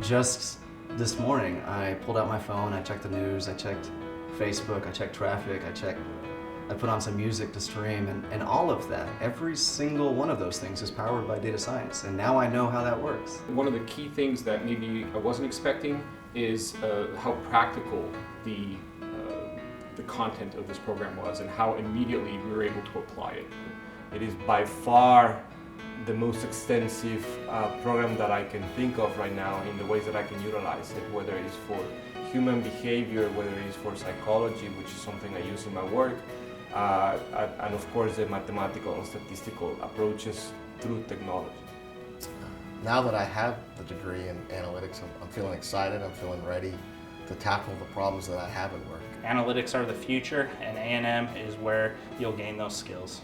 Just this morning, I pulled out my phone, I checked the news, I checked Facebook, I checked traffic, I put on some music to stream, and all of that, every single one of those things is powered by data science, and now I know how that works. One of the key things that maybe I wasn't expecting is how practical the content of this program was and how immediately we were able to apply it. It is by far the most extensive program that I can think of right now in the ways that I can utilize it, whether it is for human behavior, whether it is for psychology, which is something I use in my work, and of course the mathematical and statistical approaches through technology. Now that I have the degree in analytics, I'm feeling excited, I'm feeling ready to tackle the problems that I have at work. Analytics are the future, and A&M is where you'll gain those skills.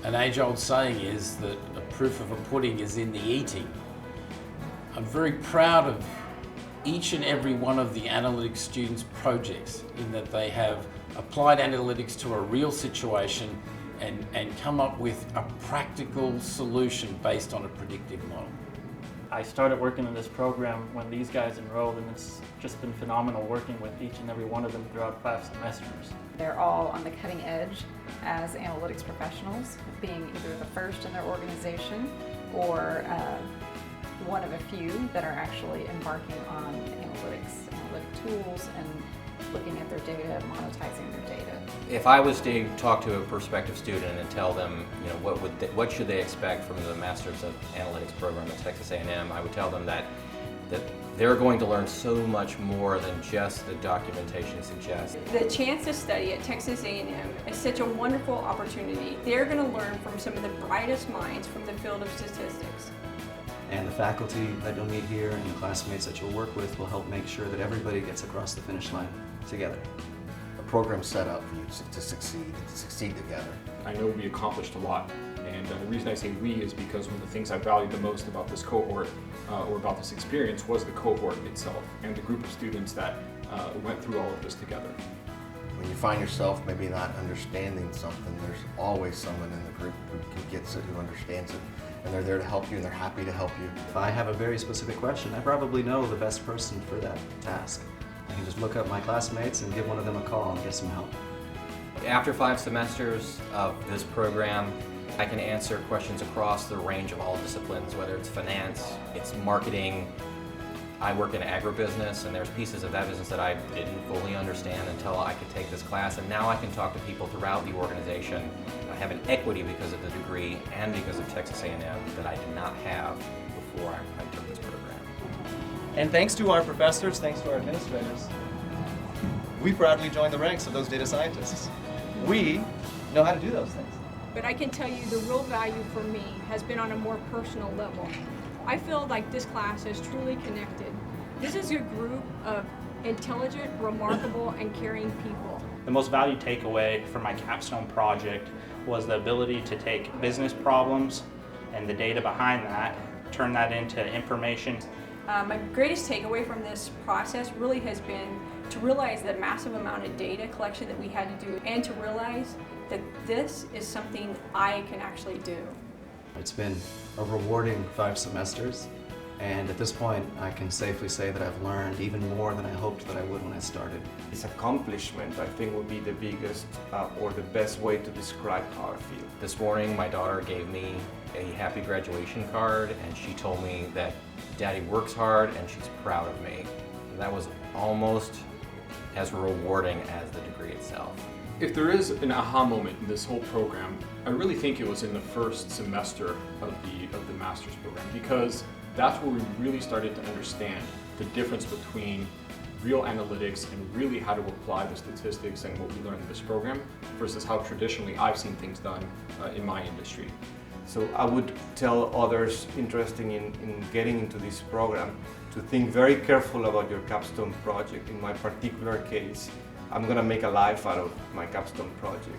An age-old saying is that the proof of a pudding is in the eating. I'm very proud of each and every one of the analytics students' projects in that they have applied analytics to a real situation and come up with a practical solution based on a predictive model. I started working in this program when these guys enrolled, and it's just been phenomenal working with each and every one of them throughout 5 semesters. They're all on the cutting edge as analytics professionals, being either the first in their organization or one of a few that are actually embarking on analytic tools and looking at their data, monetizing their data. If I was to talk to a prospective student and tell them, what should they expect from the Masters of Analytics program at Texas A&M, I would tell them that they're going to learn so much more than just the documentation suggests. The chance to study at Texas A&M is such a wonderful opportunity. They're going to learn from some of the brightest minds from the field of statistics. And the faculty that you'll meet here and the classmates that you'll work with will help make sure that everybody gets across the finish line together. The program's set up for you to succeed together. I know we accomplished a lot, and the reason I say we is because one of the things I valued the most about this cohort or about this experience was the cohort itself and the group of students that went through all of this together. When you find yourself maybe not understanding something, there's always someone in the group who gets it, who understands it, and they're there to help you and they're happy to help you. If I have a very specific question, I probably know the best person for that task. I can just look up my classmates and give one of them a call and get some help. After 5 semesters of this program, I can answer questions across the range of all disciplines, whether it's finance, it's marketing. I work in agribusiness, and there's pieces of that business that I didn't fully understand until I could take this class, and now I can talk to people throughout the organization. I have an equity because of the degree and because of Texas A&M that I did not have before I took this program. And thanks to our professors, thanks to our administrators, we proudly joined the ranks of those data scientists. We know how to do those things. But I can tell you the real value for me has been on a more personal level. I feel like this class has truly connected. This is a group of intelligent, remarkable, and caring people. The most valued takeaway from my Capstone project was the ability to take business problems and the data behind that, turn that into information. My greatest takeaway from this process really has been to realize the massive amount of data collection that we had to do, and to realize that this is something I can actually do. It's been a rewarding 5 semesters, and at this point I can safely say that I've learned even more than I hoped that I would when I started. This accomplishment, I think, would be the biggest or the best way to describe how I feel. This morning, my daughter gave me a happy graduation card, and she told me that Daddy works hard and she's proud of me. And that was almost as rewarding as the degree itself. If there is an aha moment in this whole program, I really think it was in the first semester of the master's program, because that's where we really started to understand the difference between real analytics and really how to apply the statistics and what we learned in this program versus how traditionally I've seen things done in my industry. So I would tell others interested in getting into this program to think very careful about your capstone project. In my particular case, I'm going to make a life out of my capstone project,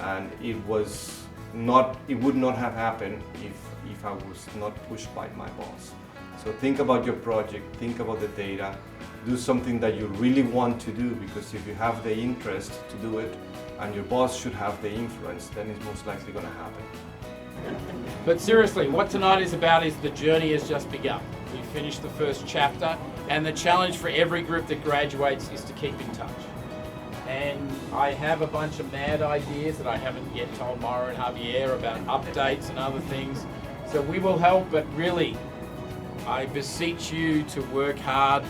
and it would not have happened if I was not pushed by my boss. So think about your project, think about the data, do something that you really want to do, because if you have the interest to do it and your boss should have the influence, then it's most likely going to happen. But seriously, what tonight is about is the journey has just begun. We finished the first chapter, and the challenge for every group that graduates is to keep in touch. And I have a bunch of mad ideas that I haven't yet told Myra and Javier about updates and other things. So we will help, but really, I beseech you to work hard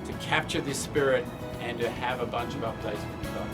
to capture this spirit and to have a bunch of updates for you guys.